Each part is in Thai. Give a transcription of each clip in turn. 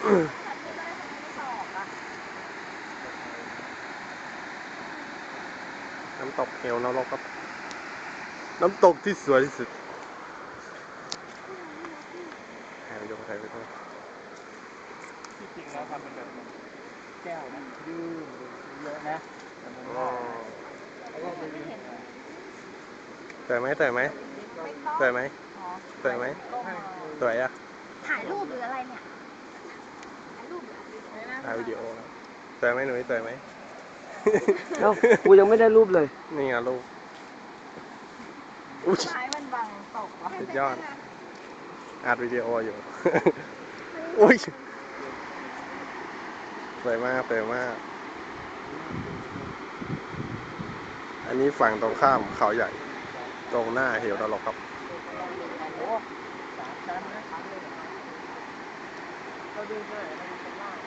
น้ำตกเหวนรกครับน้ำตกที่สวยที่สุดถ่ายไปดูถ่ายไปดูที่จริงแล้วทำเป็นแบบแก้วนะยืดเยอะนะสวยไหมสวยไหมสวยไหมสวยไหมสวยอะถ่ายรูปหรืออะไรเนี่ยถ่ายรูปถ่ายวิดีโอสวยไหมหนูสวยไหมเอ้ากูยังไม่ได้รูปเลยนี่ไงรูปไม้มันบังตกวะ สุดยอดอัดวิดีโออยู่อุ้ยสวยมากสวยมากอันนี้ฝั่งตรงข้ามเขาใหญ่ตรงหน้าเหวนรกครับ3 ชั้นนะเราดูเท่าไหร่เราดูข้างล่าง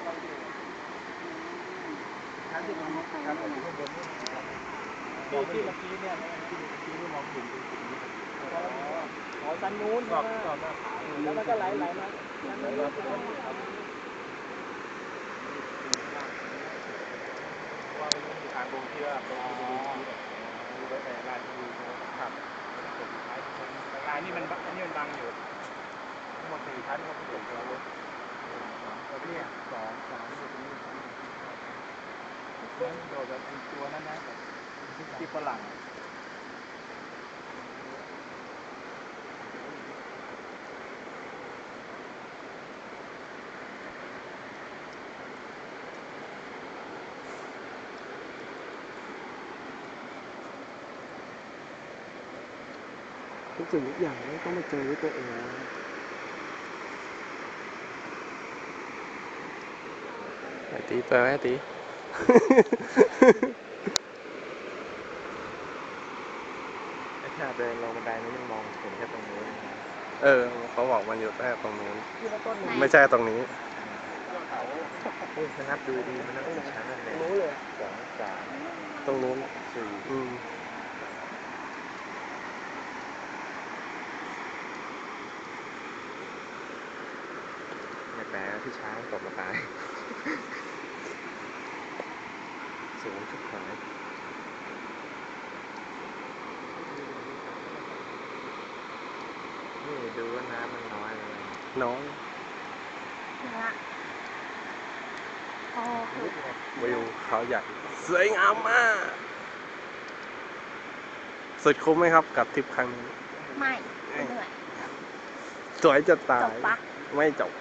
เราอยู่ชั้นที่มันชั้นที่ข้างบนนี่ที่เมื่อกี้เนี่ยที่เมื่อกี้ที่มองเห็นอ๋อชั้นนู้นแล้วมันก็ไหลมาชั้นนู้นว่ามันมีทางลงที่ว่าเป็นดูไปแต่ลายดูครับลายนี่มันบังอยู่ทั้งหมด4 ชั้นเขาผสมกันเลยเนี่ย2 3อยู่ตรงนี้นั้นโดดแบบตัวนั้นนะที่ฝรั่งทุกสิ่งทุกอย่างต้องมาเจอด้วยตัวเองไอ้ตีตัวไอ้ตีแค่เดินลงบันไดนี้ยังมองเห็นแค่ตรงนี้เขาบอกมันอยู่แค่ตรงนู้นไม่ใช่ตรงนี้มันนับดูดีมันนับกี่ชั้นนั่นเอง2 3 ตรงนู้น4แต่ที่ช้างตกมาตายสูงชุดหายนี่ดูว่าน้ำมันน้อยเลยน้อยวิวเขาใหญ่สวยงามมากสุดคุ้มไหมครับกับทริปครั้งนี้ไม่เหนื่อยสวยจะตายจบปะไม่จบ